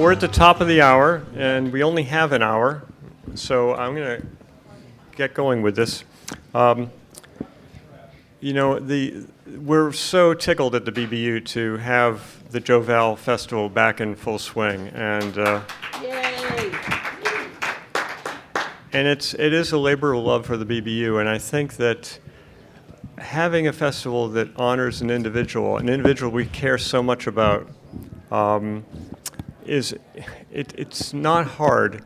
Well, we're at the top of the hour, and we only have an hour, so I'm going to get going with this. We're so tickled at the BBU to have the Joe Val Festival back in full swing, and it is a labor of love for the BBU, and I think that having a festival that honors an individual we care so much about, it's not hard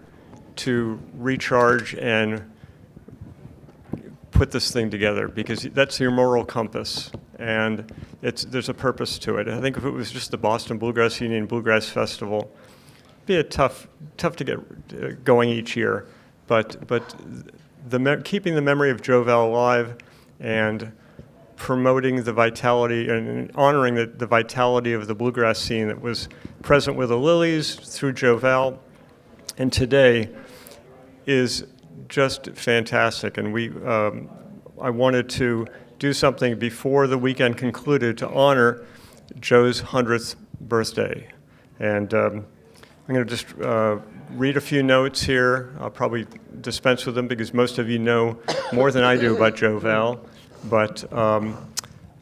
to recharge and put this thing together, because that's your moral compass, and there's a purpose to it. I think if it was just the Boston Bluegrass Union Bluegrass Festival, it'd be tough to get going each year. But keeping the memory of Joe Val alive and promoting the vitality and honoring the vitality of the bluegrass scene that was present with the Lilies through Joe Val and today is just fantastic. And I wanted to do something before the weekend concluded to honor Joe's 100th birthday. And I'm going to just read a few notes here. I'll probably dispense with them because most of you know more than I do about Joe Val. But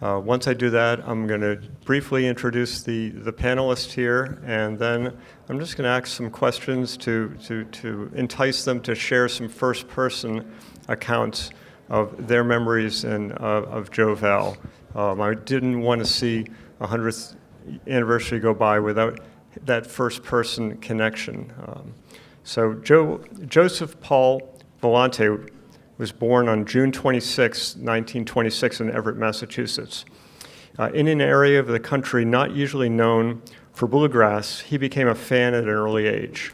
once I do that, I'm going to briefly introduce the panelists here, and then I'm just going to ask some questions to entice them to share some first-person accounts of their memories and of Joe Val. I didn't want to see a 100th anniversary go by without that first-person connection. So Joseph Paul Volante was born on June 26, 1926 in Everett, Massachusetts. In an area of the country not usually known for bluegrass, he became a fan at an early age.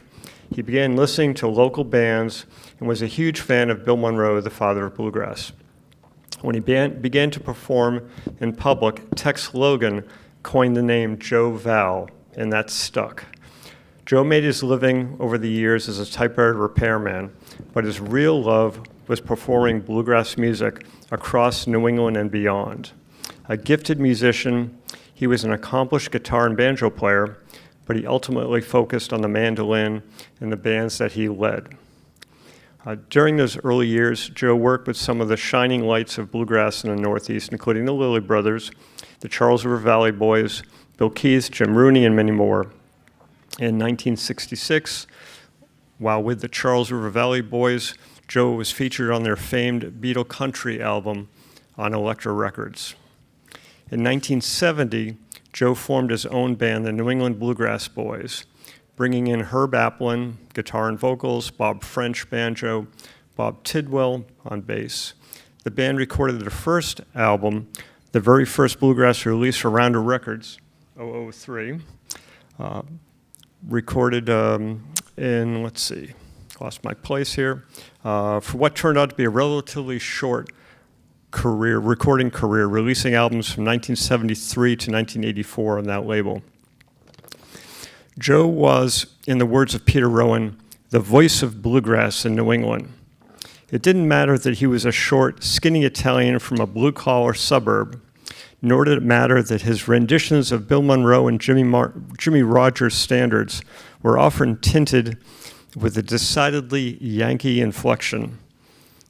He began listening to local bands and was a huge fan of Bill Monroe, the father of bluegrass. When he began to perform in public, Tex Logan coined the name Joe Val, and that stuck. Joe made his living over the years as a typewriter repairman, but his real love was performing bluegrass music across New England and beyond. A gifted musician, he was an accomplished guitar and banjo player, but he ultimately focused on the mandolin in the bands that he led. During those early years, Joe worked with some of the shining lights of bluegrass in the Northeast, including the Lilly Brothers, the Charles River Valley Boys, Bill Keith, Jim Rooney, and many more. In 1966, while with the Charles River Valley Boys, Joe was featured on their famed Beatle Country album on Elektra Records. In 1970, Joe formed his own band, the New England Bluegrass Boys, bringing in Herb Applin, guitar and vocals, Bob French, banjo, Bob Tidwell on bass. The band recorded their first album, the very first bluegrass release for Rounder Records, 003, recorded in, lost my place here, for what turned out to be a relatively short recording career, releasing albums from 1973 to 1984 on that label. Joe was, in the words of Peter Rowan, the voice of bluegrass in New England. It didn't matter that he was a short, skinny Italian from a blue-collar suburb, nor did it matter that his renditions of Bill Monroe and Jimmy Rogers standards were often tinted with a decidedly Yankee inflection,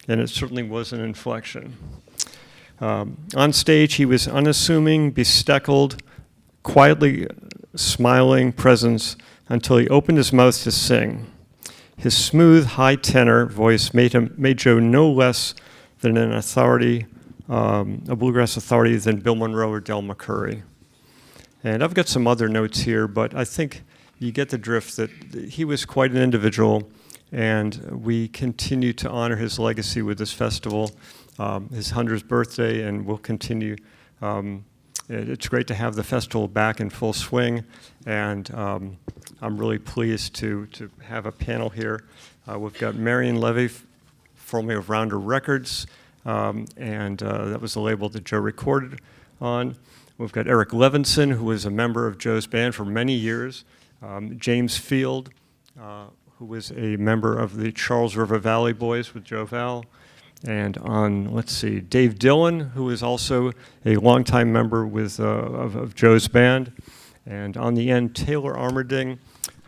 and it certainly was an inflection. On stage, he was unassuming, bespectacled, quietly smiling presence until he opened his mouth to sing. His smooth, high tenor voice made Joe no less than an authority, a bluegrass authority, than Bill Monroe or Del McCoury. And I've got some other notes here, but I think you get the drift that he was quite an individual, and we continue to honor his legacy with this festival, his 100th birthday, and we'll continue. It's great to have the festival back in full swing, and I'm really pleased to have a panel here. We've got Marian Levy, formerly of Rounder Records, and that was the label that Joe recorded on. We've got Eric Levenson, who was a member of Joe's band for many years, James Field, who was a member of the Charles River Valley Boys with Joe Val, and on, Dave Dillon, who is also a longtime member of Joe's band, and on the end, Taylor Armerding,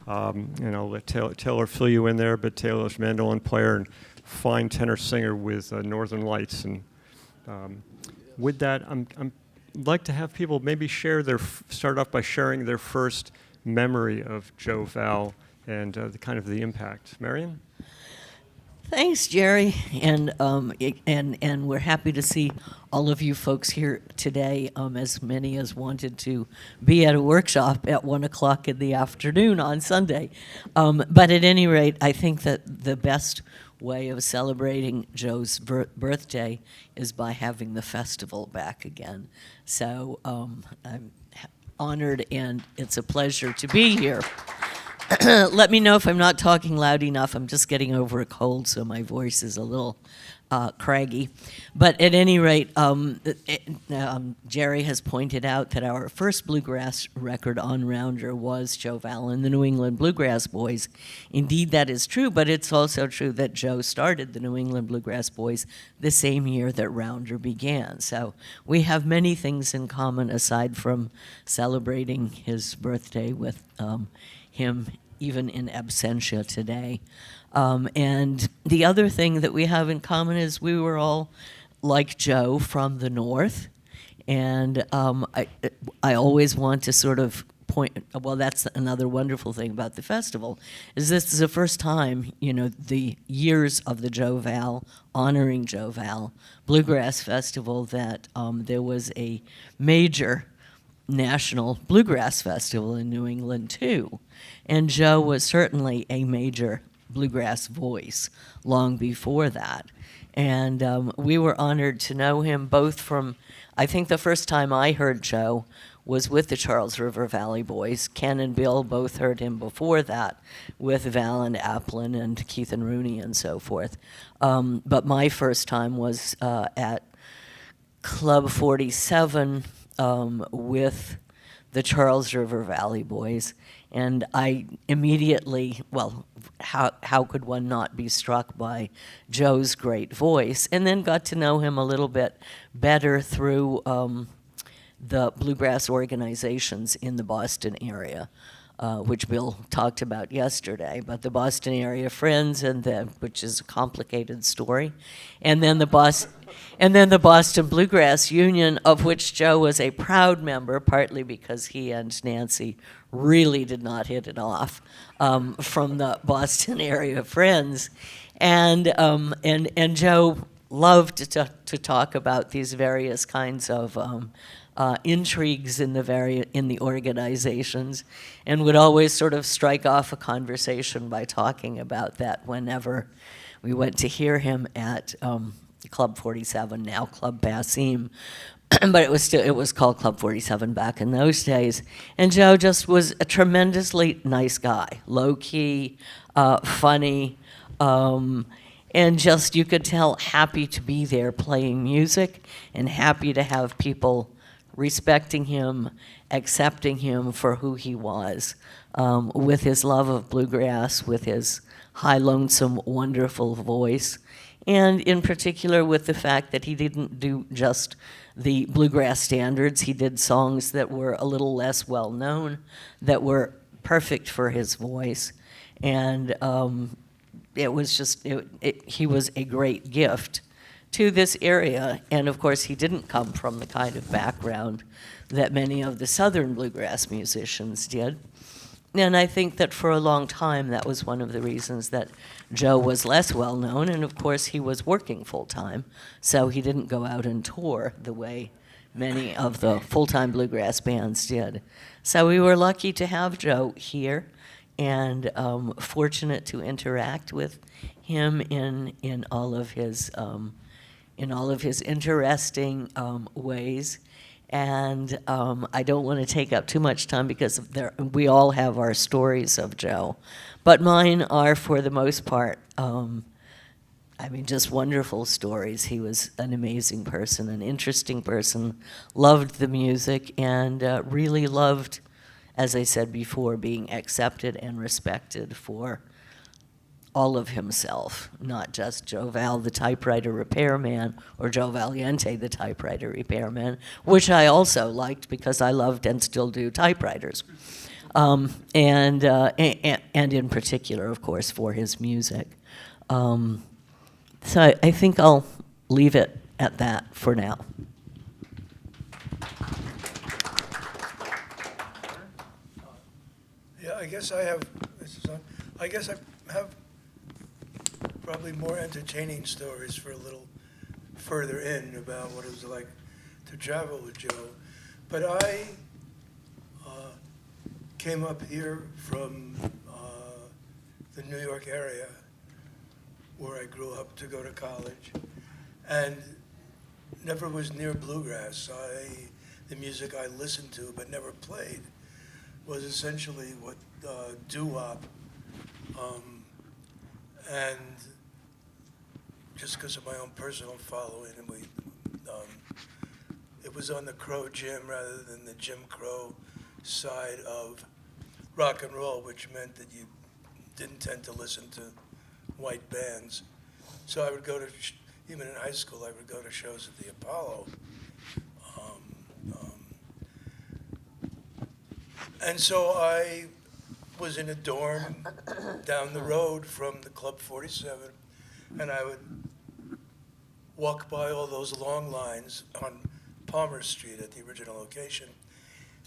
Let Taylor fill you in there, but Taylor's mandolin player and fine tenor singer with Northern Lights. And with that, I'd like to have people maybe start off by sharing their first memory of Joe Val and the impact. Marian? Thanks, Gerry, and we're happy to see all of you folks here today, as many as wanted to be at a workshop at 1 o'clock in the afternoon on Sunday. But at any rate, I think that the best way of celebrating Joe's birthday is by having the festival back again. So I'm honored, and it's a pleasure to be here. Let me know if I'm not talking loud enough. I'm just getting over a cold, so my voice is a little craggy. But at any rate, Gerry has pointed out that our first bluegrass record on Rounder was Joe Val and the New England Bluegrass Boys. Indeed, that is true, but it's also true that Joe started the New England Bluegrass Boys the same year that Rounder began. So we have many things in common aside from celebrating his birthday with him even in absentia today. And the other thing that we have in common is we were all, like Joe, from the North. And I always want to sort of point, well, that's another wonderful thing about the festival, is this is the first time, the years of the Joe Val, honoring Joe Val Bluegrass Festival, that there was a major national bluegrass festival in New England too. And Joe was certainly a major bluegrass voice long before that. And we were honored to know him both from, I think the first time I heard Joe was with the Charles River Valley Boys. Ken and Bill both heard him before that with Val and Applin and Keith and Rooney and so forth. But my first time was at Club 47 with the Charles River Valley Boys. And I immediately, how could one not be struck by Joe's great voice? And then got to know him a little bit better through the bluegrass organizations in the Boston area, which Bill talked about yesterday. But the Boston Area Friends, which is a complicated story, and then the Boston Bluegrass Union, of which Joe was a proud member, partly because he and Nancy really did not hit it off from the Boston Area Friends, and Joe loved to talk about these various kinds of intrigues in the organizations, and would always sort of strike off a conversation by talking about that whenever we went to hear him at Club 47, now Club Passim. But it was called Club 47 back in those days. And Joe just was a tremendously nice guy, low-key, funny, and just, you could tell, happy to be there playing music and happy to have people respecting him, accepting him for who he was, with his love of bluegrass, with his high, lonesome, wonderful voice, and in particular with the fact that he didn't do just the bluegrass standards. He did songs that were a little less well-known, that were perfect for his voice, and it was just, he was a great gift to this area. And of course, he didn't come from the kind of background that many of the Southern bluegrass musicians did. And I think that for a long time, that was one of the reasons that Joe was less well-known. And of course, he was working full-time, so he didn't go out and tour the way many of the full-time bluegrass bands did. So we were lucky to have Joe here, and fortunate to interact with him in all of his interesting ways. And I don't want to take up too much time because we all have our stories of Joe. But mine are, for the most part, just wonderful stories. He was an amazing person, an interesting person, loved the music, and really loved, as I said before, being accepted and respected for all of himself, not just Joe Val, the typewriter repairman, or Joe Valiente, the typewriter repairman, which I also liked because I loved and still do typewriters. and in particular, of course, for his music. So I think I'll leave it at that for now. Yeah, I guess I have. This is on. I guess I have probably more entertaining stories for a little further in about what it was like to travel with Joe. But I came up here from the New York area, where I grew up to go to college, and never was near bluegrass. The music I listened to but never played was essentially what doo-wop, and just because of my own personal following, and it was on the Crow Jim rather than the Jim Crow side of rock and roll, which meant that you didn't tend to listen to white bands. So I would go to, even in high school, I would go to shows at the Apollo. And so I was in a dorm down the road from the Club 47, and I would walk by all those long lines on Palmer Street at the original location.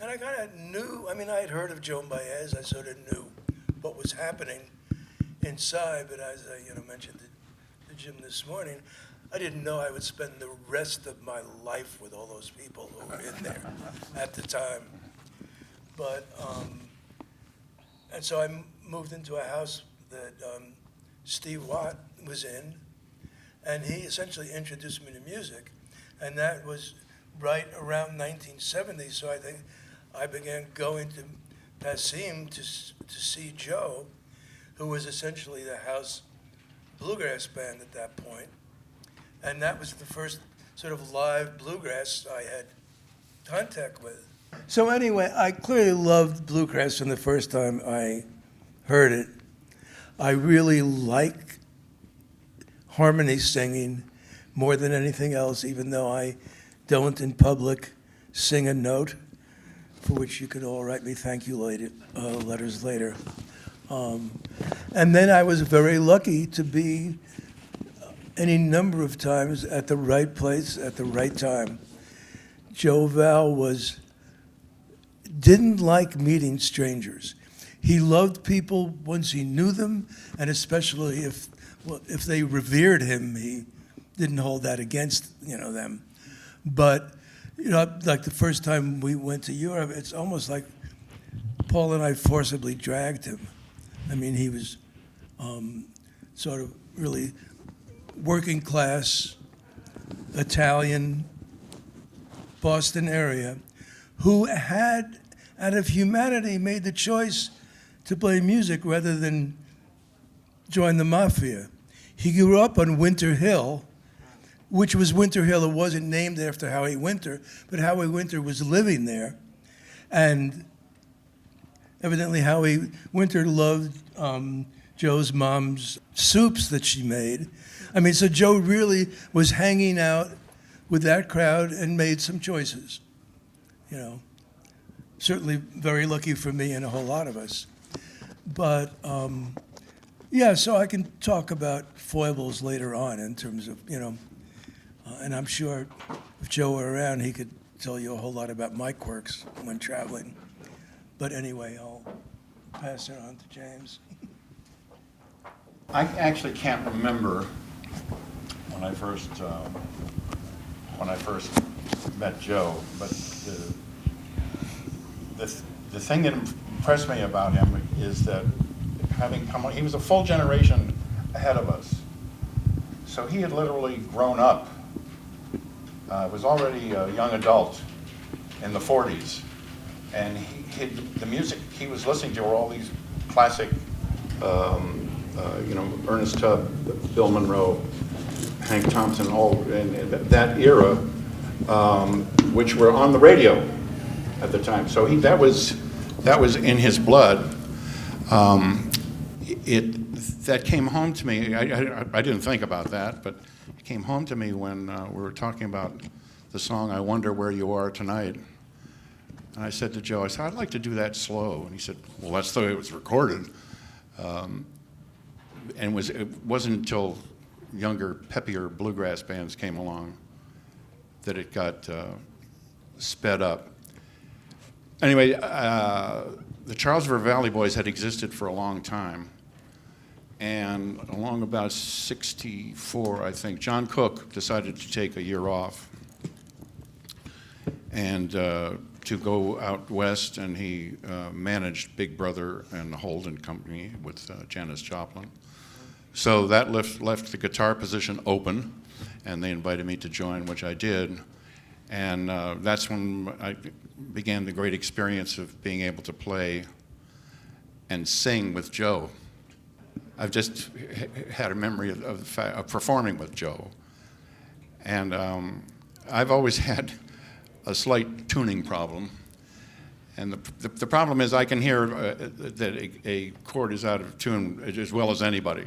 And I kind of knew, I mean, I had heard of Joan Baez, I sort of knew what was happening inside, but as I mentioned to Jim this morning, I didn't know I would spend the rest of my life with all those people who were in there at the time. But, and so I moved into a house that Steve Watt was in, and he essentially introduced me to music. And that was right around 1970, so I think I began going to Passim to see Joe, who was essentially the house bluegrass band at that point. And that was the first sort of live bluegrass I had contact with. So anyway, I clearly loved bluegrass from the first time I heard it. I really like harmony singing more than anything else, even though I don't in public sing a note, for which you could all write me thank you letters later. And then I was very lucky to be any number of times at the right place at the right time. Joe Val didn't like meeting strangers. He loved people once he knew them, and especially if they revered him, he didn't hold that against them. But like the first time we went to Europe, it's almost like Paul and I forcibly dragged him. I mean, he was sort of really working class, Italian, Boston area, who had, out of humanity, made the choice to play music rather than join the mafia. He grew up on Winter Hill, which was Winter Hill. It wasn't named after Howie Winter, but Howie Winter was living there. And evidently Howie Winter loved Joe's mom's soups that she made. I mean, so Joe really was hanging out with that crowd and made some choices. Certainly very lucky for me and a whole lot of us. But yeah, so I can talk about foibles later on in terms of, and I'm sure if Joe were around, he could tell you a whole lot about my quirks when traveling. But anyway, I'll pass it on to James. I actually can't remember when I first met Joe, but the thing that impressed me about him is that he was a full generation ahead of us. So he had literally grown up, was already a young adult in the 40s. And the music he was listening to were all these classic, Ernest Tubb, Bill Monroe, Hank Thompson, all in that era, which were on the radio at the time. So that was in his blood. That came home to me. I didn't think about that, but it came home to me when we were talking about the song "I Wonder Where You Are Tonight." And I said to Joe, I said, I'd like to do that slow. And he said, well, that's the way it was recorded. And it wasn't until younger, peppier bluegrass bands came along that it got sped up. Anyway, the Charles River Valley Boys had existed for a long time. And along about 64, I think, John Cook decided to take a year off and to go out west, and he managed Big Brother and the Holden Company with Janis Joplin. So that left the guitar position open, and they invited me to join, which I did. And that's when I began the great experience of being able to play and sing with Joe. I've just had a memory of performing with Joe. And I've always had a slight tuning problem. And the problem is I can hear that a chord is out of tune as well as anybody.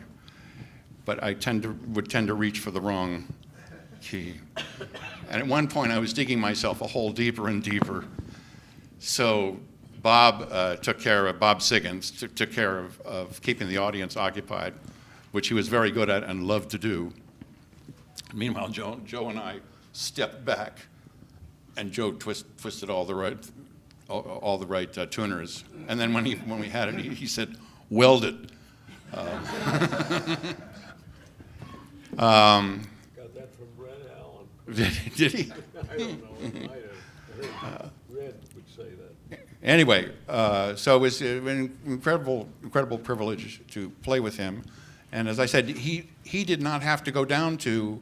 But I would tend to reach for the wrong key. And at one point I was digging myself a hole deeper and deeper. So Bob Siggins took care of keeping the audience occupied, which he was very good at and loved to do. Meanwhile, Joe and I stepped back, and Joe twisted all the right tuners. And then when we had it, he said, "Weld it." Got that from Red Allen. Did he? I don't know. I might have. Red would say that. Anyway, so it was an incredible privilege to play with him. And as I said, he did not have to go down to,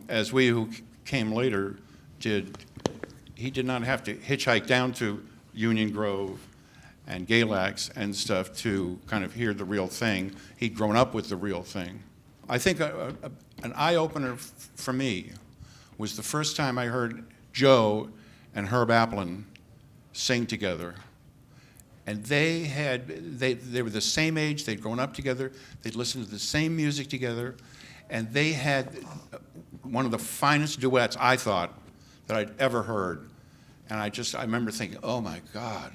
as we who came later did, he did not have to hitchhike down to Union Grove and Galax and stuff to kind of hear the real thing. He'd grown up with the real thing. I think an eye-opener for me was the first time I heard Joe and Herb Applin sing together. And they were the same age, they'd grown up together, they'd listened to the same music together, and they had one of the finest duets, I thought, that I'd ever heard. And I remember thinking, oh my God,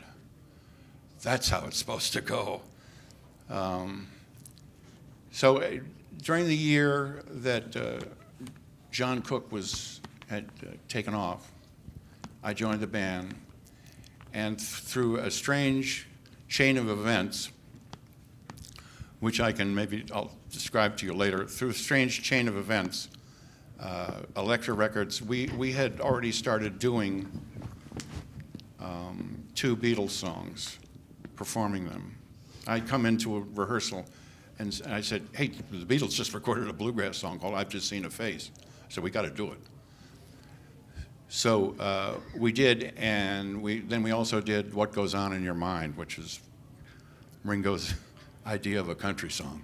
that's how it's supposed to go. So during the year that John Cook had taken off, I joined the band, and through a strange chain of events, which I'll describe to you later, through a strange chain of events, Elektra Records, we had already started doing 2 Beatles songs, performing them. I'd come into a rehearsal and I said, hey, the Beatles just recorded a bluegrass song called I've Just Seen a Face, so we got to do it. So we did, and then we also did What Goes On in Your Mind, which is Ringo's idea of a country song.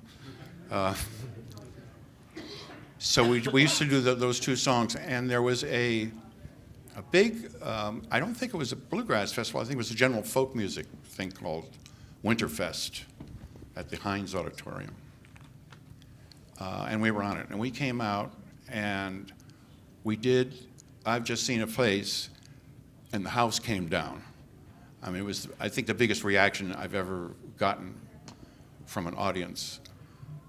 So we used to do those 2 songs, and there was a big, I don't think it was a bluegrass festival, I think it was a general folk music thing called Winterfest at the Heinz Auditorium. And we were on it, and we came out, and we did I've Just Seen a Face, and the house came down. I mean, it was, I think, the biggest reaction I've ever gotten from an audience.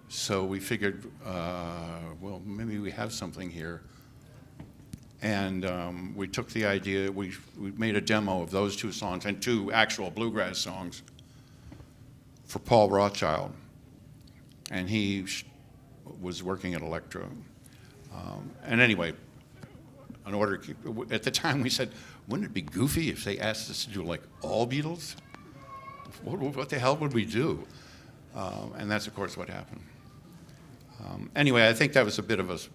So we figured, well, maybe we have something here. And we took the idea, we made a demo of those 2 songs and 2 actual bluegrass songs for Paul Rothschild. And he was working at Elektra. And anyway, in order to keep, at the time we said, wouldn't it be goofy if they asked us to do like all Beatles? What the hell would we do? And that's, of course, what happened. Anyway, I think that was a bit of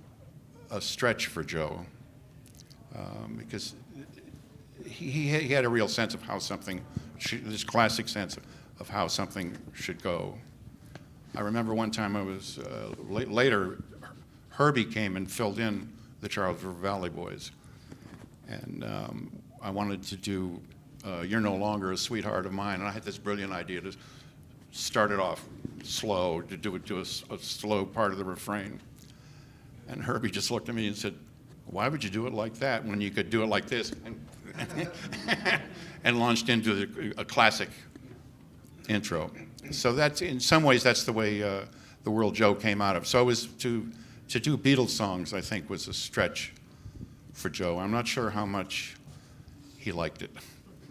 a stretch for Joe, because he had a real sense of how something, this classic sense of how something should go. I remember one time I was, later, Herbie came and filled in the Charles River Valley Boys. And I wanted to do You're No Longer a Sweetheart of Mine, and I had this brilliant idea to start it off slow, to do a slow part of the refrain. And Herbie just looked at me and said, why would you do it like that when you could do it like this? And and launched into a classic intro. So that's, in some ways, that's the way the world Joe came out of. So it was to do Beatles songs, I think, was a stretch for Joe. I'm not sure how much he liked it.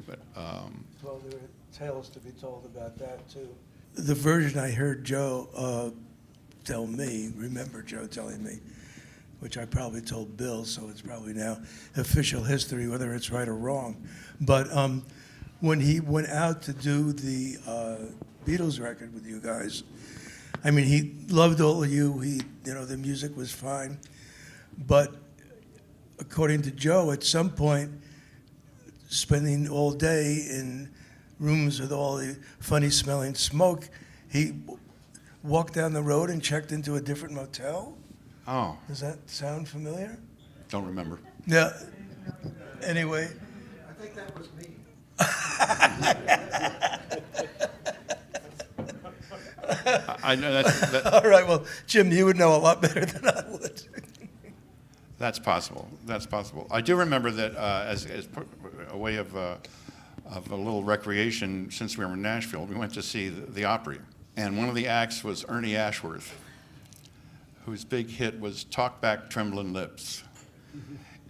But, Well, there are tales to be told about that, too. The version I heard Joe tell me, remember Joe telling me, which I probably told Bill, so it's probably now official history, whether it's right or wrong. But when he went out to do the Beatles record with you guys, I mean, he loved all of you. The music was fine. But according to Joe, at some point, spending all day in rooms with all the funny-smelling smoke, he walked down the road and checked into a different motel. oh, Does that sound familiar? don't remember. Yeah. Anyway. I think that was me. I know that, All right, well, Jim, you would know a lot better than I would. that's possible. That's possible. I do remember that as a way of a little recreation, since we were in Nashville, we went to see the Opry. And one of the acts was Ernie Ashworth, whose big hit was Talk Back Trembling Lips.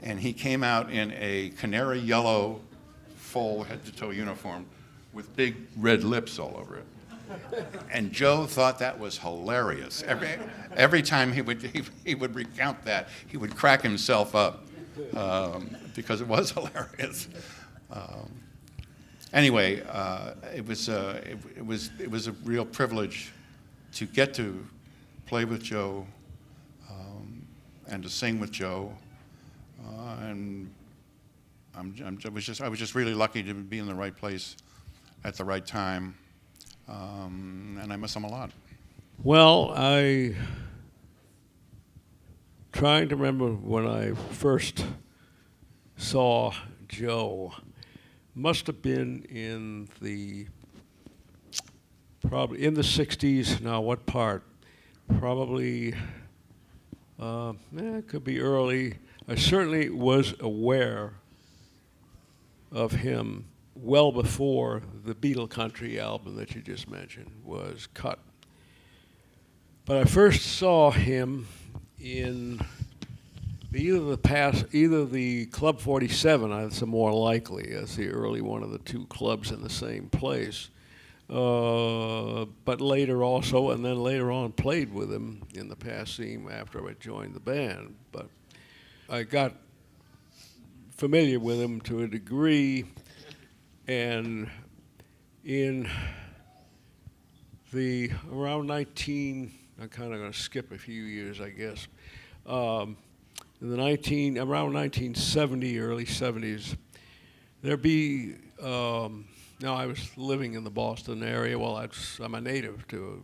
And he came out in a canary yellow, full head-to-toe uniform with big red lips all over it. And Joe thought that was hilarious. Every time he would recount that, he would crack himself up because it was hilarious. Anyway, it was a real privilege to get to play with Joe and to sing with Joe, and I was just really lucky to be in the right place at the right time, and I miss him a lot. Well, trying to remember when I first saw Joe. Must have been probably in the 60s. Now, what part? Probably, it could be early. I certainly was aware of him well before the Beatle Country album that you just mentioned was cut. But I first saw him in either the Club 47, that's more likely, as the early one of the two clubs in the same place. But later also, and then later on played with him in the Passim after I joined the band. But I got familiar with him to a degree, and in around 19, I'm kind of going to skip a few years, I guess. Around 1970, early 70s, now I was living in the Boston area. Well, I'm a native to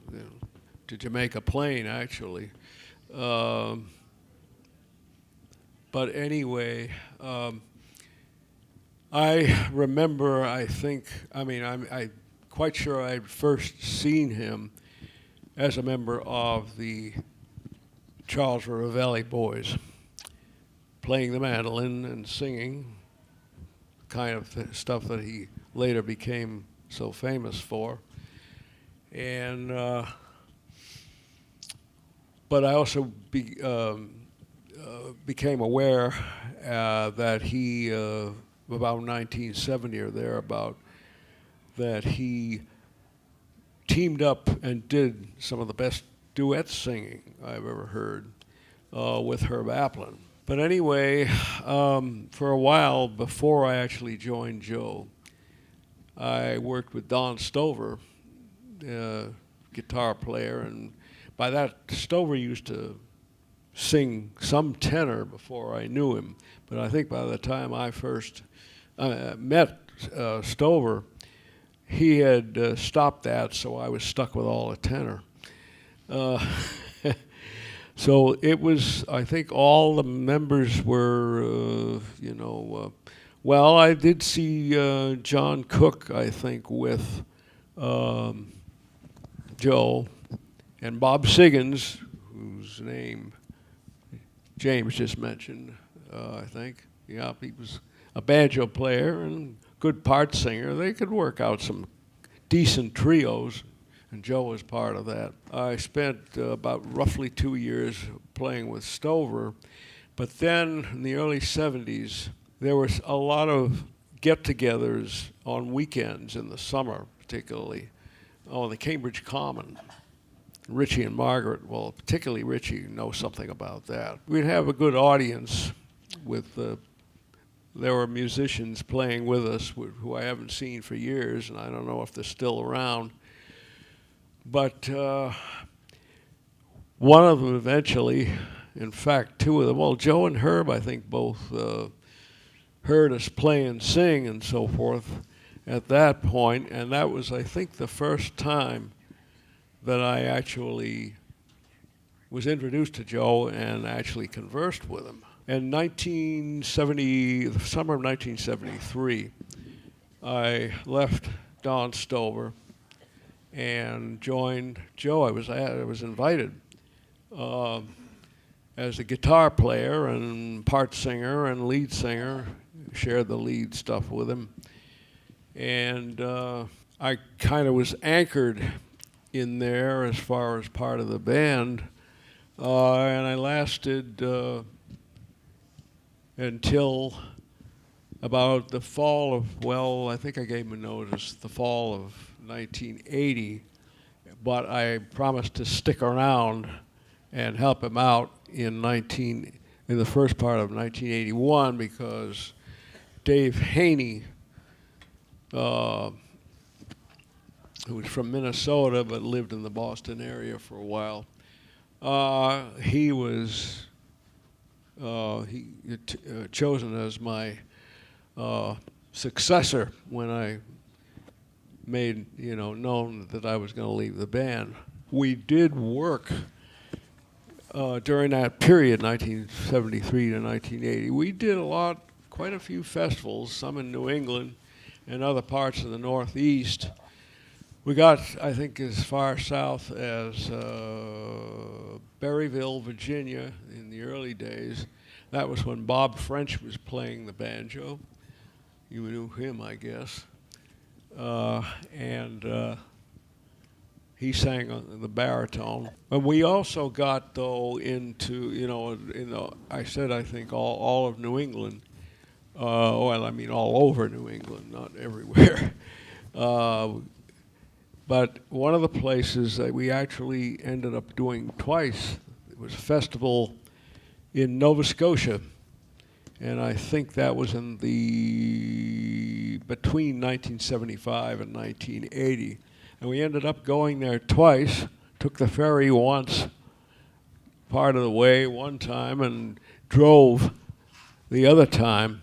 Jamaica Plain, actually. But anyway, I remember, I'm quite sure I'd first seen him as a member of the Charles River Valley Boys, playing the mandolin and singing, kind of stuff that he later became so famous for. And but I also became aware that he, about 1970 or thereabout, that he teamed up and did some of the best duet singing I've ever heard with Herb Applin. But anyway, for a while before I actually joined Joe, I worked with Don Stover, guitar player, and by that, Stover used to sing some tenor before I knew him. But I think by the time I first met Stover, he had stopped that, so I was stuck with all the tenor. So it was, I think all the members were, well, I did see John Cook, I think, with Joe, and Bob Siggins, whose name James just mentioned, I think. Yeah, he was a banjo player and good part singer, they could work out some decent trios, and Joe was part of that. I spent about roughly 2 years playing with Stover, but then in the early 70s, there was a lot of get-togethers on weekends in the summer, particularly on the Cambridge Common. Richie and Margaret, well, particularly Richie, knows something about that. We'd have a good audience with there were musicians playing with us who I haven't seen for years, and I don't know if they're still around. But one of them eventually, in fact, two of them, well, Joe and Herb, I think, both heard us play and sing and so forth at that point, and that was, I think, the first time that I actually was introduced to Joe and actually conversed with him. In the summer of 1973, I left Don Stover and joined Joe. I was invited as a guitar player and part singer and lead singer, shared the lead stuff with him. And I kind of was anchored in there as far as part of the band, and I lasted until about the fall of, well, I think I gave him a notice, the fall of 1980, but I promised to stick around and help him out in the first part of 1981 because Dave Haney, who was from Minnesota but lived in the Boston area for a while, he was chosen as my successor when I made known that I was going to leave the band. We did work during that period, 1973 to 1980. We did quite a few festivals, some in New England and other parts of the Northeast. We got, I think, as far south as Berryville, Virginia in the early days. That was when Bob French was playing the banjo. You knew him, I guess. And he sang on the baritone. And we also got, though, into, I said, I think, all of New England. Well, I mean, all over New England, not everywhere. But one of the places that we actually ended up doing twice, it was a festival in Nova Scotia. And I think that was in between 1975 and 1980. And we ended up going there twice, took the ferry once, part of the way one time, and drove the other time.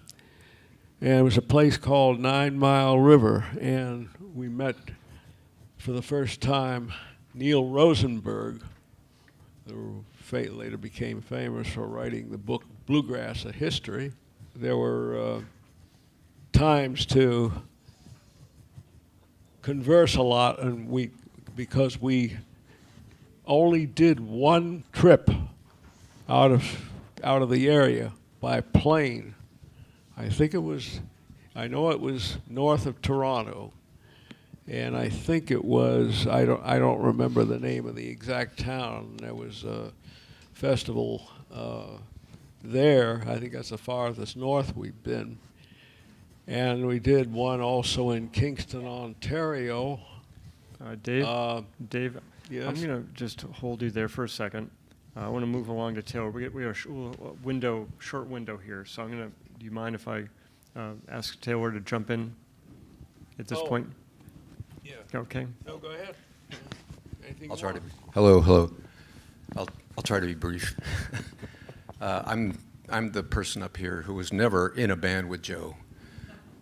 And it was a place called 9 Mile River, and we met for the first time Neil Rosenberg, who later became famous for writing the book Bluegrass: A History. There were times to converse a lot, and because we only did one trip out of the area by plane. I know it was north of Toronto, and I think it was, I don't remember the name of the exact town. There was a festival there. I think that's the farthest north we've been. And we did one also in Kingston, Ontario. Dave, yes? I'm going to just hold you there for a second. I want to move along to Taylor. We have a short window here, so do you mind if I ask Taylor to jump in at this point? Yeah. Okay. No, go ahead. Anything I'll try more? to. Hello. I'll try to be brief. I'm the person up here who was never in a band with Joe,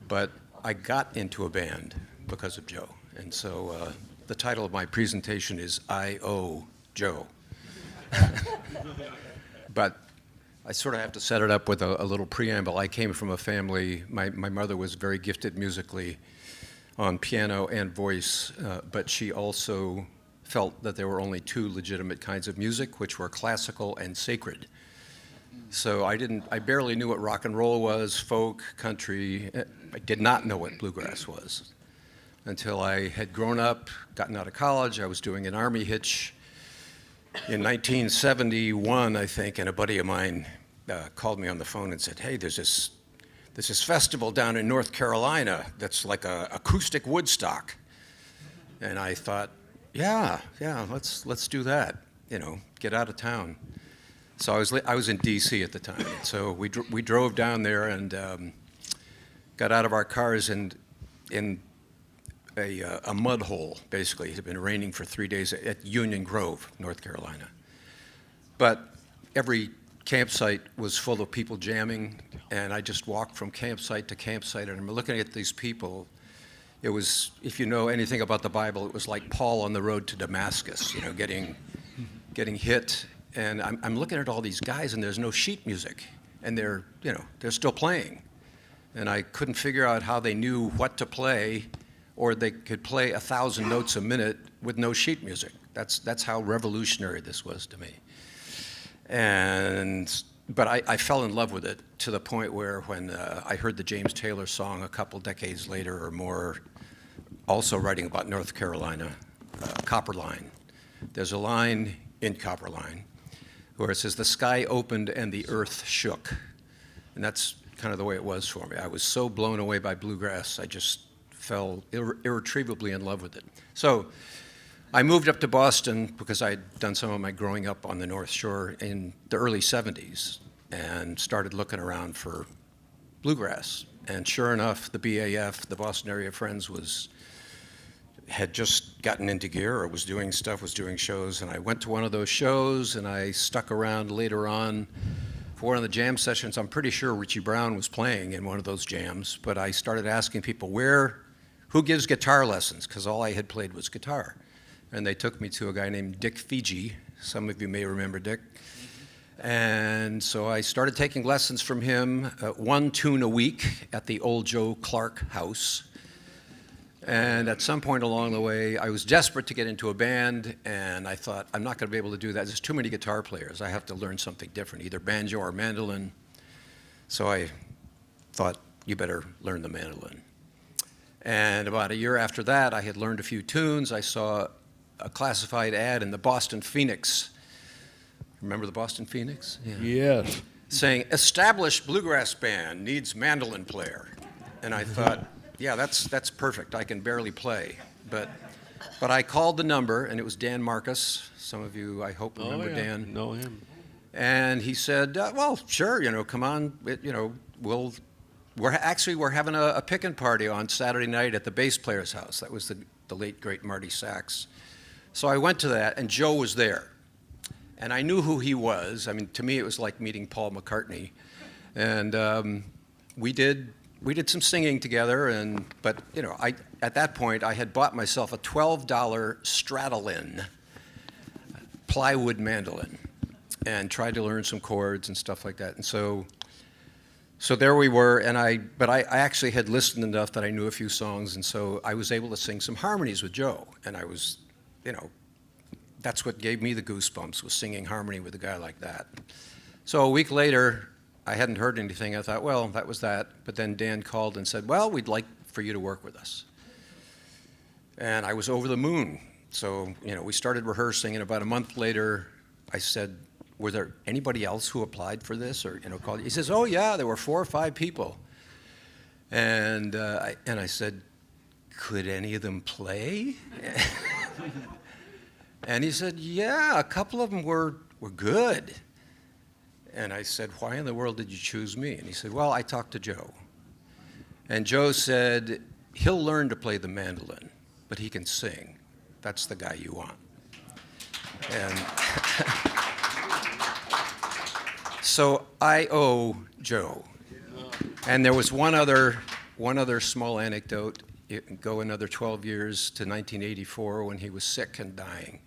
but I got into a band because of Joe, and so the title of my presentation is "I Owe Joe." But I sort of have to set it up with a little preamble. I came from a family. My mother was very gifted musically on piano and voice, but she also felt that there were only two legitimate kinds of music, which were classical and sacred. So I barely knew what rock and roll was, folk, country. I did not know what bluegrass was until I had grown up, gotten out of college. I was doing an Army hitch in 1971, I think, and a buddy of mine called me on the phone and said, hey, there's this festival down in North Carolina that's like a acoustic Woodstock. And I thought, yeah, let's do that, get out of town. So I was in D.C. at the time. So we drove down there and got out of our cars and in a mud hole, basically. It had been raining for 3 days at Union Grove, North Carolina. But every campsite was full of people jamming, and I just walked from campsite to campsite, and I'm looking at these people. It was, if you know anything about the Bible, it was like Paul on the road to Damascus, getting hit. And I'm looking at all these guys, and there's no sheet music, and they're still playing. And I couldn't figure out how they knew what to play, or they could play 1,000 notes a minute with no sheet music. That's how revolutionary this was to me. But I fell in love with it to the point where when I heard the James Taylor song a couple decades later or more, also writing about North Carolina, Copper Line. There's a line in Copper Line where it says, the sky opened and the earth shook. And that's kind of the way it was for me. I was so blown away by bluegrass, I just fell irretrievably in love with it. So I moved up to Boston because I'd done some of my growing up on the North Shore in the early 70s and started looking around for bluegrass. And sure enough, the BAF, the Boston Area Friends, had just gotten into gear or was doing shows. And I went to one of those shows, and I stuck around later on for one of the jam sessions. I'm pretty sure Richie Brown was playing in one of those jams, but I started asking people who gives guitar lessons, because all I had played was guitar. And they took me to a guy named Dick Fiji. Some of you may remember Dick. And so I started taking lessons from him, one tune a week at the old Joe Clark house. And at some point along the way, I was desperate to get into a band, and I thought, I'm not going to be able to do that. There's too many guitar players. I have to learn something different, either banjo or mandolin. So I thought, you better learn the mandolin. And about a year after that, I had learned a few tunes. I saw a classified ad in the Boston Phoenix. Remember the Boston Phoenix? Yeah. Yes. Saying, established bluegrass band needs mandolin player. And I thought, yeah, that's perfect. I can barely play. But I called the number, and it was Dan Marcus. Some of you, I hope, remember Dan. Know him. And he said, well, sure, come on, we're having a pickin' party on Saturday night at the bass player's house. That was the late, great Marty Sachs. So I went to that, and Joe was there. And I knew who he was. I mean, to me, it was like meeting Paul McCartney. And we did some singing together, but at that point, I had bought myself a $12 Stradolin plywood mandolin and tried to learn some chords and stuff like that. And so there we were, but I actually had listened enough that I knew a few songs, and so I was able to sing some harmonies with Joe. And I was, that's what gave me the goosebumps, was singing harmony with a guy like that. So a week later, I hadn't heard anything. I thought, well, that was that. But then Dan called and said, well, we'd like for you to work with us. And I was over the moon. So, we started rehearsing, and about a month later, I said, were there anybody else who applied for this or called? He says, oh yeah, there were 4 or 5 people. And I said, could any of them play? And he said, yeah, a couple of them were good. And I said, why in the world did you choose me? And he said, well, I talked to Joe. And Joe said, he'll learn to play the mandolin, but he can sing. That's the guy you want. And so I owe Joe. And there was one other small anecdote. Go another 12 years to 1984 when he was sick and dying.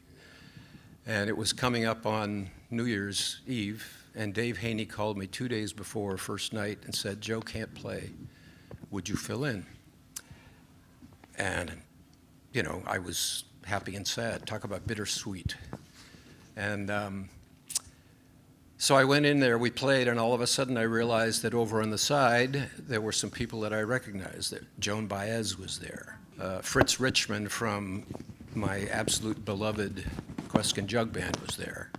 And it was coming up on New Year's Eve, and Dave Haney called me 2 days before first night and said, Joe can't play. Would you fill in? And, I was happy and sad. Talk about bittersweet. And So I went in there, we played, and all of a sudden I realized that over on the side, there were some people that I recognized. That Joan Baez was there. Fritz Richmond from my absolute beloved Queskin Jug Band was there.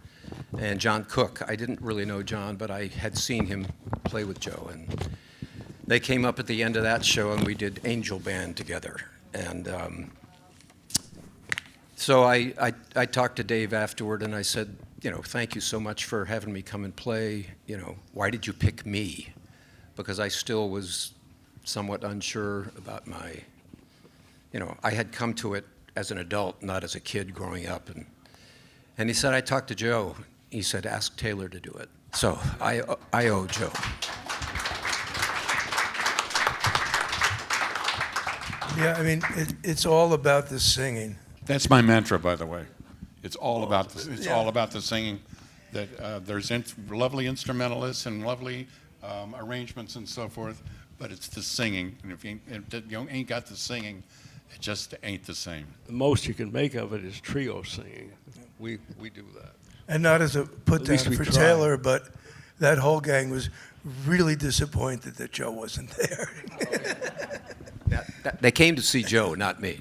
And John Cook. I didn't really know John, but I had seen him play with Joe. And they came up at the end of that show, and we did Angel Band together. And so I talked to Dave afterward, and I said, thank you so much for having me come and play. Why did you pick me? Because I still was somewhat unsure about my, I had come to it as an adult, not as a kid growing up. And he said, I talked to Joe. He said, ask Taylor to do it. So I owe Joe. Yeah, I mean, it's all about the singing. That's my mantra, by the way. It's all about all about the singing. That there's lovely instrumentalists and lovely arrangements and so forth, but it's the singing. And if you ain't got the singing, it just ain't the same. The most you can make of it is trio singing. We do that. And not as a put At down least we for try. Taylor, but that whole gang was really disappointed that Joe wasn't there. They came to see Joe, not me.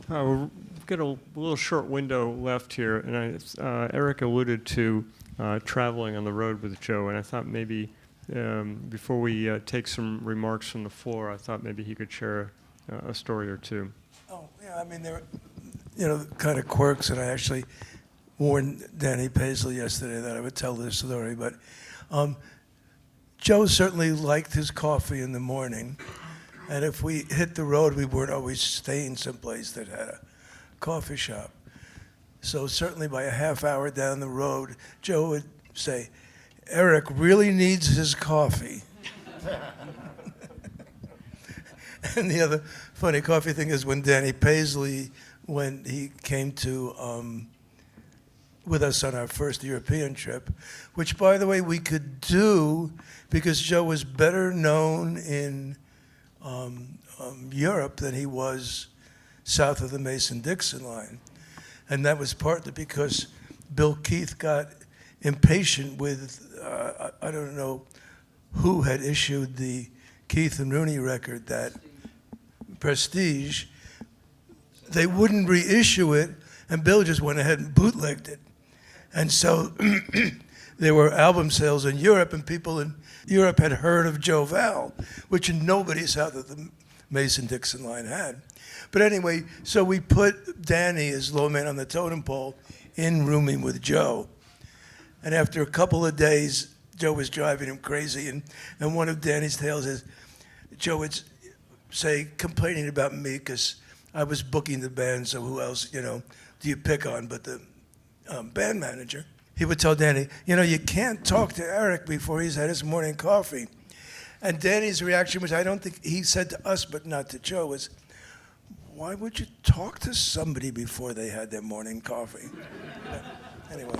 We've got a little short window left here, and Eric alluded to traveling on the road with Joe, and I thought maybe before we take some remarks from the floor, I thought maybe he could share a story or two. Oh, yeah, I mean, there were, kind of quirks, and I actually warned Danny Paisley yesterday that I would tell this story, but Joe certainly liked his coffee in the morning, and if we hit the road, we weren't always staying someplace that had a coffee shop. So certainly by a half hour down the road, Joe would say, Eric really needs his coffee. And the other funny coffee thing is when Danny Paisley, when he came to with us on our first European trip, which, by the way, we could do because Joe was better known in Europe than he was south of the Mason-Dixon line. And that was partly because Bill Keith got impatient with, I don't know who had issued the Keith and Rooney record, that Prestige. They wouldn't reissue it, and Bill just went ahead and bootlegged it. And so there were album sales in Europe, and people in Europe had heard of Joe Val, which nobody south of the Mason-Dixon line had. But anyway, so we put Danny as low man on the totem pole in rooming with Joe. And after a couple of days, Joe was driving him crazy, and one of Danny's tales is Joe would say, complaining about me because I was booking the band, so who else, do you pick on but the band manager? He would tell Danny, you can't talk to Eric before he's had his morning coffee. And Danny's reaction, which I don't think he said to us but not to Joe, was, why would you talk to somebody before they had their morning coffee? But anyway.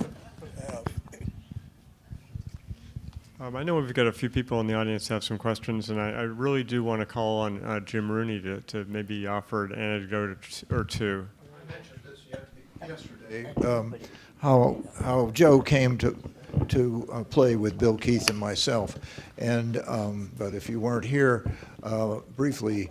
I know we've got a few people in the audience that have some questions, and I really do want to call on Jim Rooney to maybe offer an anecdote or two. I mentioned this yesterday, how Joe came to play with Bill Keith and myself, and but if you weren't here, briefly,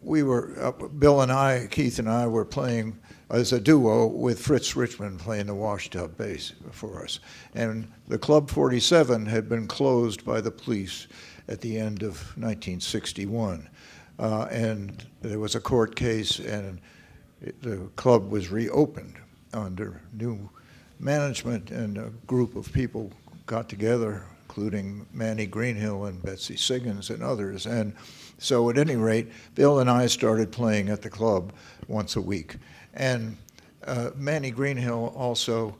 we were Bill and I, Keith and I, were playing as a duo with Fritz Richmond playing the washtub bass for us. And the Club 47 had been closed by the police at the end of 1961. And there was a court case, and the club was reopened under new management, and a group of people got together, including Manny Greenhill and Betsy Siggins and others. And so at any rate, Bill and I started playing at the club once a week. And Manny Greenhill also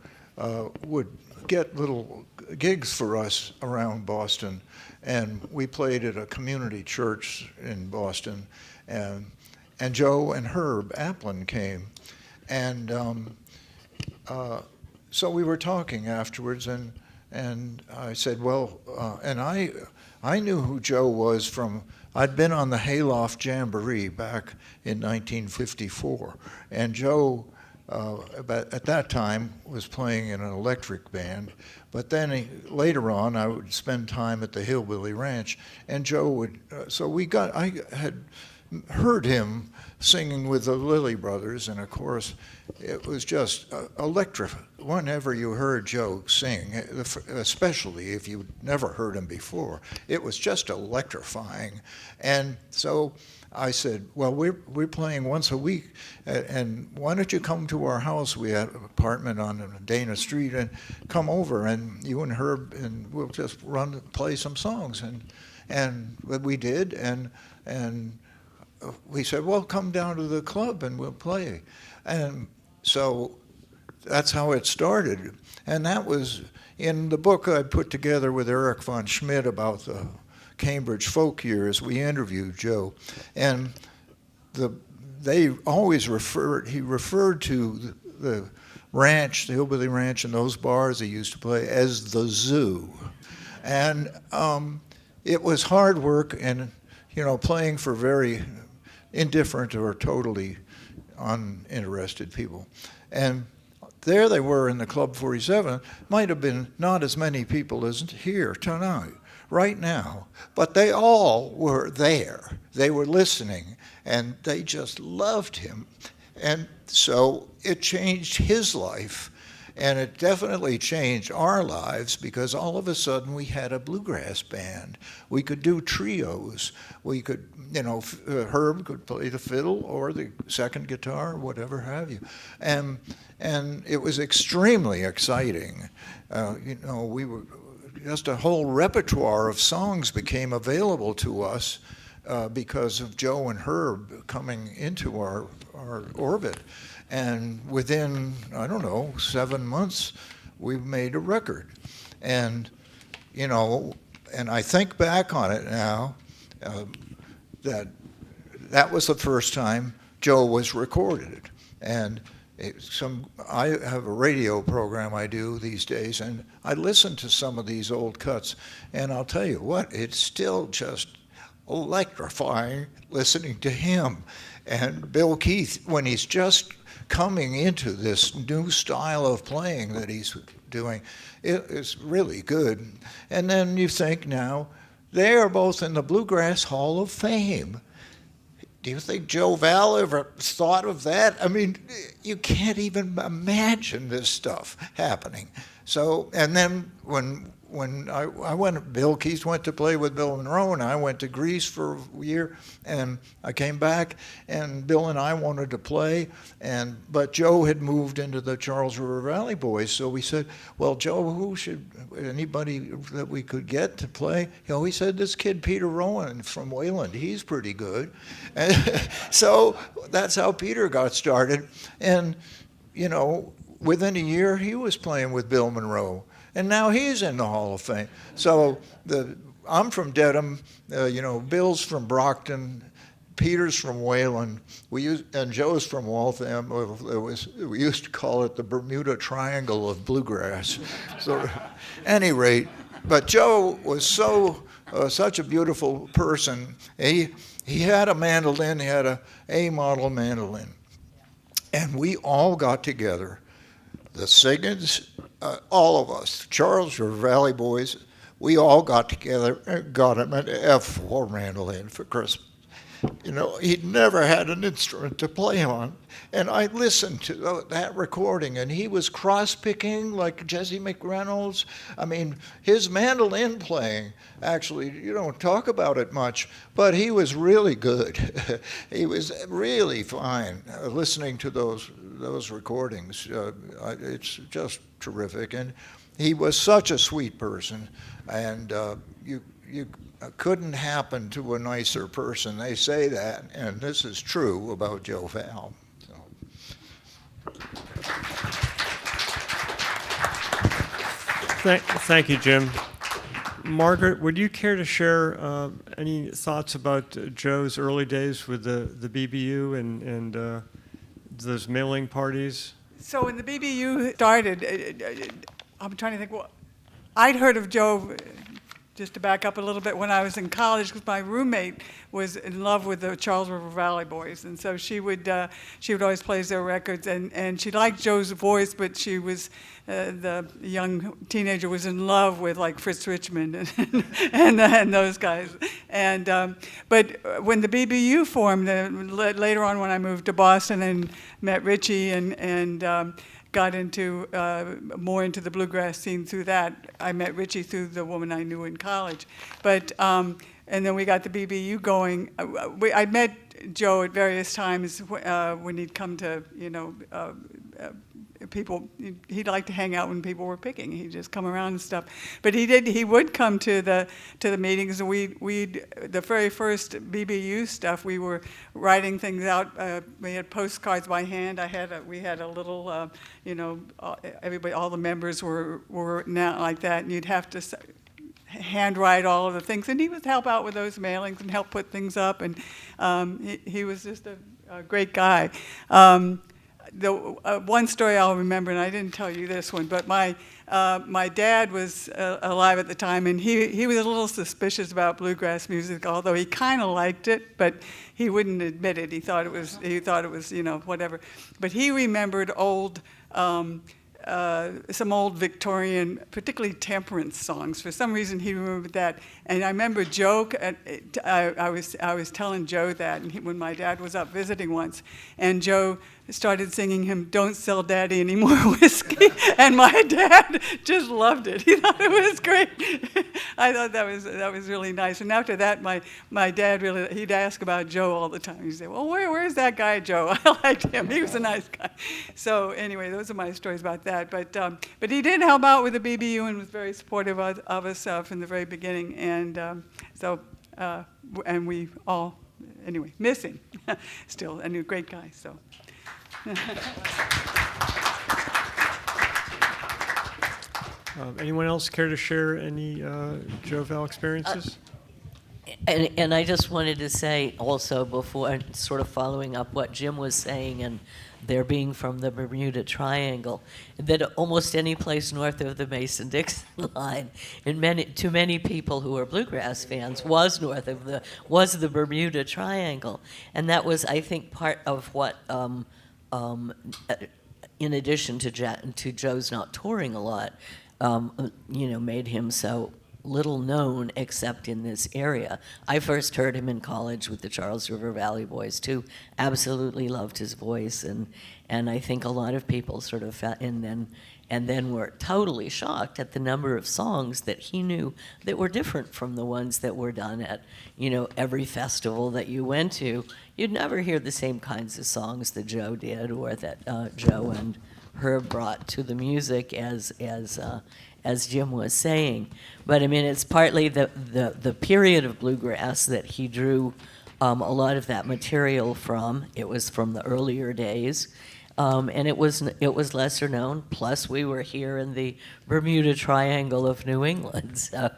would get little gigs for us around Boston. And we played at a community church in Boston. And Joe and Herb Applin came. And so we were talking afterwards, and I said, well, and I knew who Joe was from, I'd been on the Hayloft Jamboree back in 1954, and Joe but at that time was playing in an electric band. But then later on, I would spend time at the Hillbilly Ranch, and Joe would. I had heard him singing with the Lilly Brothers, and of course, it was just electric. Whenever you heard Joe sing, especially if you'd never heard him before, it was just electrifying. And so I said, well, we're playing once a week, and why don't you come to our house? We had an apartment on Dana Street, and come over, and you and Herb, and we'll just play some songs. And we did, and we said, well, come down to the club and we'll play. And so that's how it started. And that was in the book I put together with Eric von Schmidt about the Cambridge folk years. We interviewed Joe. And he referred to the ranch, the Hillbilly Ranch, and those bars he used to play as the zoo. And it was hard work, and playing for very indifferent or totally uninterested people. And there they were in the Club 47. Might have been not as many people as here tonight, right now, but they all were there. They were listening, and they just loved him. And so it changed his life, and it definitely changed our lives, because all of a sudden we had a bluegrass band. We could do trios. We could, Herb could play the fiddle or the second guitar, whatever have you. And it was extremely exciting. We were just a whole repertoire of songs became available to us because of Joe and Herb coming into our orbit. And within, 7 months, we made a record. And, and I think back on it now, that was the first time Joe was recorded. And I have a radio program I do these days, and I listen to some of these old cuts, and I'll tell you what, it's still just electrifying listening to him. And Bill Keith, when he's just coming into this new style of playing that he's doing, it is really good. And then you think now, they are both in the Bluegrass Hall of Fame. Do you think Joe Val ever thought of that? I mean, you can't even imagine this stuff happening. So, and then when Bill Keith went to play with Bill Monroe, and I went to Greece for a year, and I came back, and Bill and I wanted to play, but Joe had moved into the Charles River Valley Boys, so we said, well, Joe, anybody that we could get to play? He said, this kid Peter Rowan from Wayland, he's pretty good. And so that's how Peter got started, and within a year he was playing with Bill Monroe. And now he's in the Hall of Fame. So I'm from Dedham, Bill's from Brockton, Peter's from Wayland, and Joe's from Waltham. We used to call it the Bermuda Triangle of bluegrass. So at any rate, but Joe was such a beautiful person. He had a mandolin, he had a A-model mandolin. And we all got together, the Sigons, all of us, Charles River Valley Boys, we all got together and got him an F4 mandolin for Christmas. He'd never had an instrument to play on. And I listened to that recording, and he was cross-picking like Jesse McReynolds. I mean, his mandolin playing, actually, you don't talk about it much, but he was really good. He was really fine listening to those recordings. It's just terrific. And he was such a sweet person, and you couldn't happen to a nicer person. They say that, and this is true about Joe Val. Thank you, Jim. Margaret, would you care to share any thoughts about Joe's early days with the BBU and those mailing parties? So when the BBU started, I'm trying to think, I'd heard of Joe just to back up a little bit, when I was in college, because my roommate was in love with the Charles River Valley Boys, and so she would always play their records, and she liked Joe's voice, but she was the young teenager was in love with like Fritz Richmond and those guys, and but when the BBU formed later on, when I moved to Boston and met Richie and got into more into the bluegrass scene through that. I met Richie through the woman I knew in college, but and then we got the BBU going. I met Joe at various times when he'd come to people. He'd like to hang out when people were picking. He'd just come around and stuff. But he would come to the meetings. And the very first BBU stuff, we were writing things out. We had postcards by hand. We had a little, everybody, all the members were now like that, and you'd have to handwrite all of the things. And he would help out with those mailings and help put things up. And he was just a great guy. The one story I'll remember, and I didn't tell you this one, but my dad was alive at the time, and he was a little suspicious about bluegrass music, although he kind of liked it, but he wouldn't admit it. He thought it was whatever. But he remembered some old Victorian, particularly temperance songs. For some reason, he remembered that. And I remember Joe. I was telling Joe that, and when my dad was up visiting once, and Joe started singing him "Don't Sell Daddy Any More Whiskey," and my dad just loved it. He thought it was great. I thought that was really nice. And after that, my dad he'd ask about Joe all the time. He'd say, "Well, where's that guy Joe? I liked him. He was a nice guy." So anyway, those are my stories about that. But he did help out with the BBU and was very supportive of us from the very beginning. And and we all anyway miss him still, and he's a great guy. So. Anyone else care to share any Joe Val experiences? And I just wanted to say also, before sort of following up what Jim was saying, and there being from the Bermuda Triangle, that almost any place north of the Mason-Dixon line, to many people who are bluegrass fans, was the Bermuda Triangle, and that was, I think, part of what. In addition to Joe's not touring a lot, made him so little known except in this area. I first heard him in college with the Charles River Valley Boys too. Absolutely loved his voice, and I think a lot of people sort of and then were totally shocked at the number of songs that he knew that were different from the ones that were done at every festival that you went to. You'd never hear the same kinds of songs that Joe did, or that Joe and Herb brought to the music, as Jim was saying. But I mean, it's partly the period of bluegrass that he drew a lot of that material from. It was from the earlier days, and it was lesser known. Plus, we were here in the Bermuda Triangle of New England, so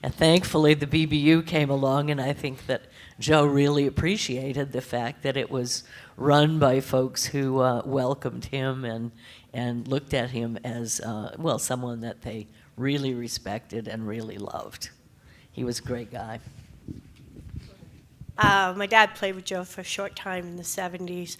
and thankfully the BBU came along, and I think that Joe really appreciated the fact that it was run by folks who welcomed him and looked at him as, someone that they really respected and really loved. He was a great guy. My dad played with Joe for a short time in the 70s.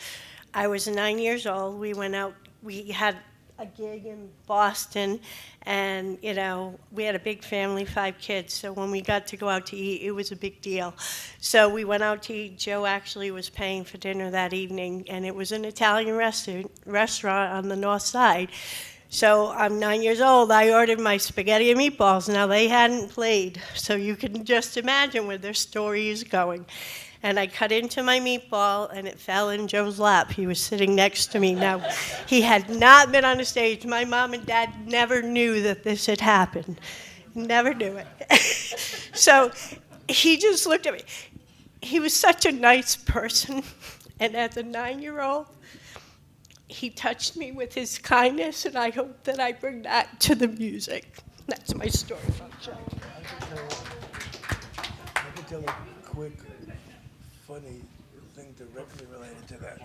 I was 9 years old. We went out, we had a gig in Boston, and we had a big family, 5 kids, so when we got to go out to eat, it was a big deal. So we went out to eat. Joe actually was paying for dinner that evening, and it was an Italian restaurant on the north side. So I'm 9 years old. I ordered my spaghetti and meatballs. Now, they hadn't played, so you can just imagine where their story is going. And I cut into my meatball, and it fell in Joe's lap. He was sitting next to me. Now, he had not been on a stage. My mom and dad never knew that this had happened. Never knew it. So he just looked at me. He was such a nice person. And as a 9-year-old, he touched me with his kindness, and I hope that I bring that to the music. That's my story about Joe. I could tell a quick, funny thing directly related to that.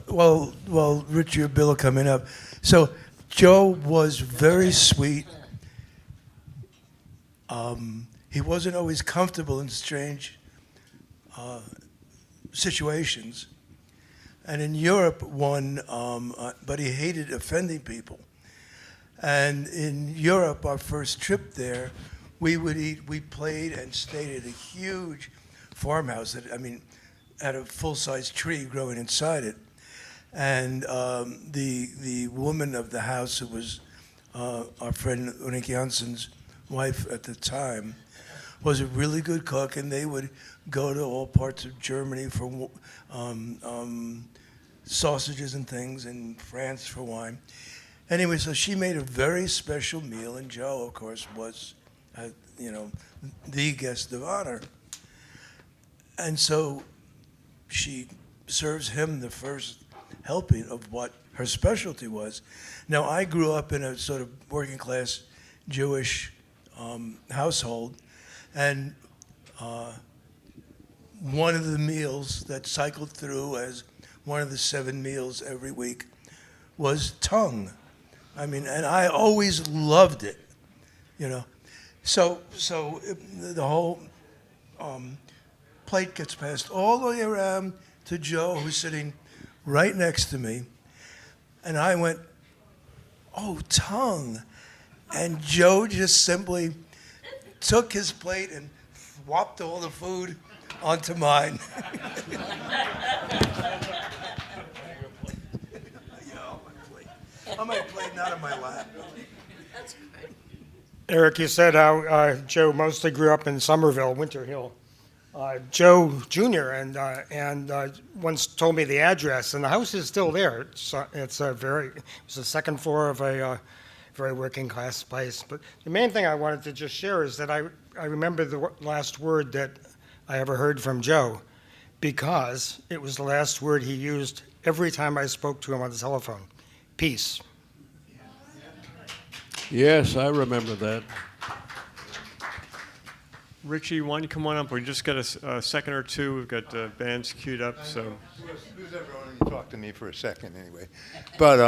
Well, Richie or Bill are coming up. So Joe was very sweet. he wasn't always comfortable in strange situations. And in Europe, but he hated offending people. And in Europe, our first trip there, we played and stayed at a huge farmhouse that, had a full-size tree growing inside it. And the woman of the house, who was our friend Unik Janssen's wife at the time, was a really good cook, and they would go to all parts of Germany for sausages and things, and France for wine. Anyway, so she made a very special meal, and Joe, of course, was, the guest of honor. And so she serves him the first helping of what her specialty was. Now, I grew up in a sort of working class Jewish household, and one of the meals that cycled through as one of the 7 meals every week was tongue. And I always loved it, So the whole plate gets passed all the way around to Joe, who's sitting right next to me. And I went, "Oh, tongue." And Joe just simply took his plate and whopped all the food onto mine. On my plate, not on my lap. Eric, you said how Joe mostly grew up in Somerville, Winter Hill. Joe Jr. and once told me the address, and the house is still there. It's the second floor of a very working class place. But the main thing I wanted to just share is that I remember the last word that I ever heard from Joe, because it was the last word he used every time I spoke to him on the telephone. Peace. Yes, I remember that. Richie, why don't you come on up? We just got a second or two. We've got bands queued up. So who's ever wanting to talk to me for a second anyway. But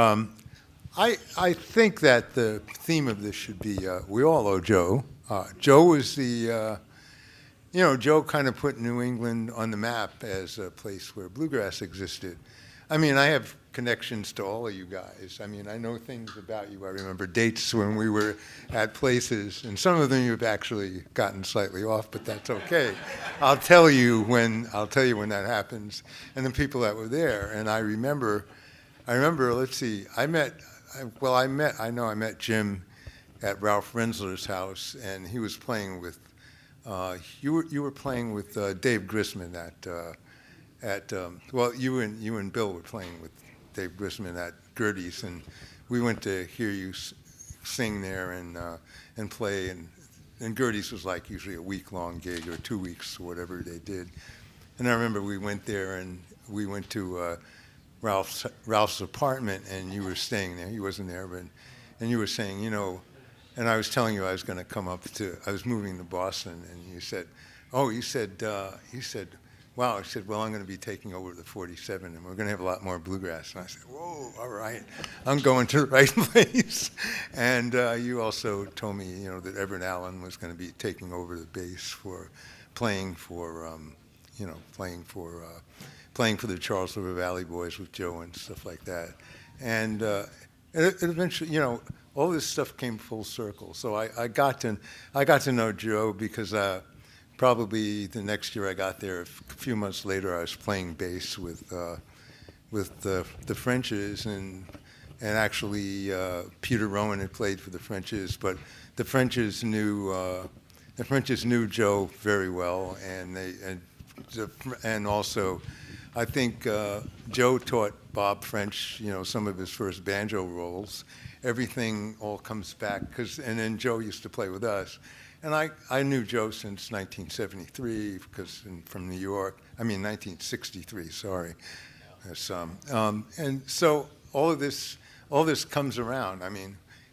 I think that the theme of this should be we all owe Joe. Joe was the, Joe kind of put New England on the map as a place where bluegrass existed. I have connections to all of you guys. I know things about you. I remember dates when we were at places, and some of them you've actually gotten slightly off, but that's okay. I'll tell you when that happens, and the people that were there. And I remember. Let's see. I met Jim at Ralph Rensler's house, and he was playing with. You were playing with Dave Grisman you and Bill were playing with Dave Grisman at Gertie's, and we went to hear you sing there and play, and Gertie's was like usually a week-long gig or 2 weeks or whatever they did. And I remember we went there and we went to Ralph's apartment, and you were staying there. He wasn't there, and you were saying, and I was telling you I was going to come up I was moving to Boston, and you said, wow. I said, well, I'm going to be taking over the 47, and we're going to have a lot more bluegrass. And I said, whoa, all right, I'm going to the right place. And you also told me, that Everett Allen was going to be taking over the bass for playing for the Charles River Valley Boys with Joe and stuff like that. And it eventually, all this stuff came full circle. So I got to know Joe because. Probably the next year I got there, a few months later, I was playing bass with the Frenches, and actually Peter Rowan had played for the Frenches, but the Frenches knew Joe very well, and also I think Joe taught Bob French, some of his first banjo rolls. Everything all comes back and then Joe used to play with us. And I knew Joe since 1973 from New York. 1963. Sorry. And so all this comes around.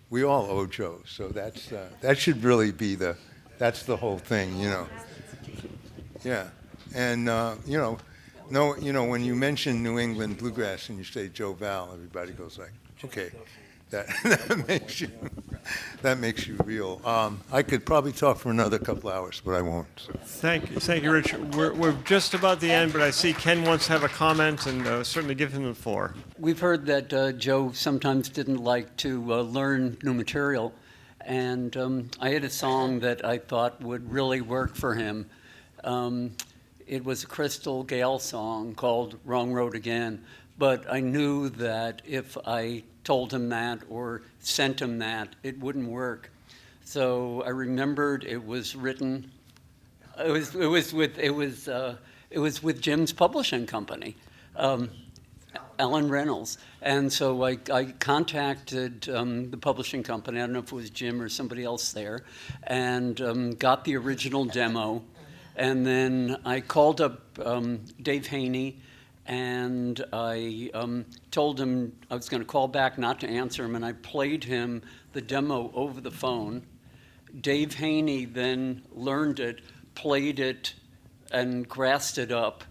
We all owe Joe. So that should really be that's the whole thing, Yeah. And when you mention New England bluegrass and you say Joe Val, everybody goes like, okay, that makes you. that makes you real. I could probably talk for another couple hours, but I won't. So. Thank you, Rich. We're just about the end, but I see Ken wants to have a comment, and certainly give him the floor. We've heard that Joe sometimes didn't like to learn new material, and I had a song that I thought would really work for him. It was a Crystal Gayle song called Wrong Road Again, but I knew that if I told him that or sent him that, it wouldn't work. So I remembered it was written. It was with Jim's publishing company, Alan Reynolds, and so I contacted the publishing company. I don't know if it was Jim or somebody else there, and got the original demo, and then I called up Dave Haney. And I told him I was going to call back not to answer him, and I played him the demo over the phone. Dave Haney then learned it, played it, and grassed it up.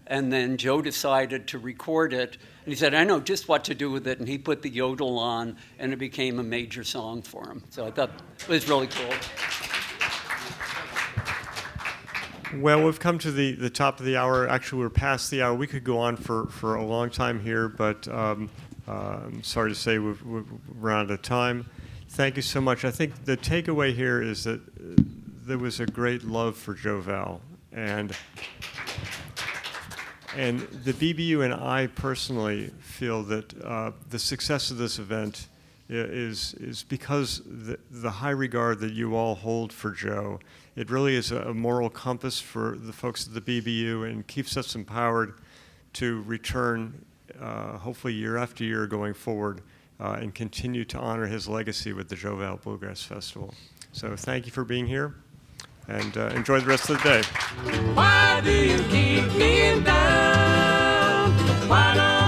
And then Joe decided to record it, and he said, I know just what to do with it, and he put the yodel on, and it became a major song for him. So I thought it was really cool. Well, we've come to the top of the hour. Actually, we're past the hour. We could go on for a long time here, but I'm sorry to say we've run out of time. Thank you so much. I think the takeaway here is that there was a great love for Joe Val, and the BBU and I personally feel that the success of this event is because the high regard that you all hold for Joe. It really is a moral compass for the folks at the BBU and keeps us empowered to return, hopefully year after year going forward, and continue to honor his legacy with the Joe Val Bluegrass Festival. So thank you for being here, and enjoy the rest of the day. Why do you keep me down? Why don't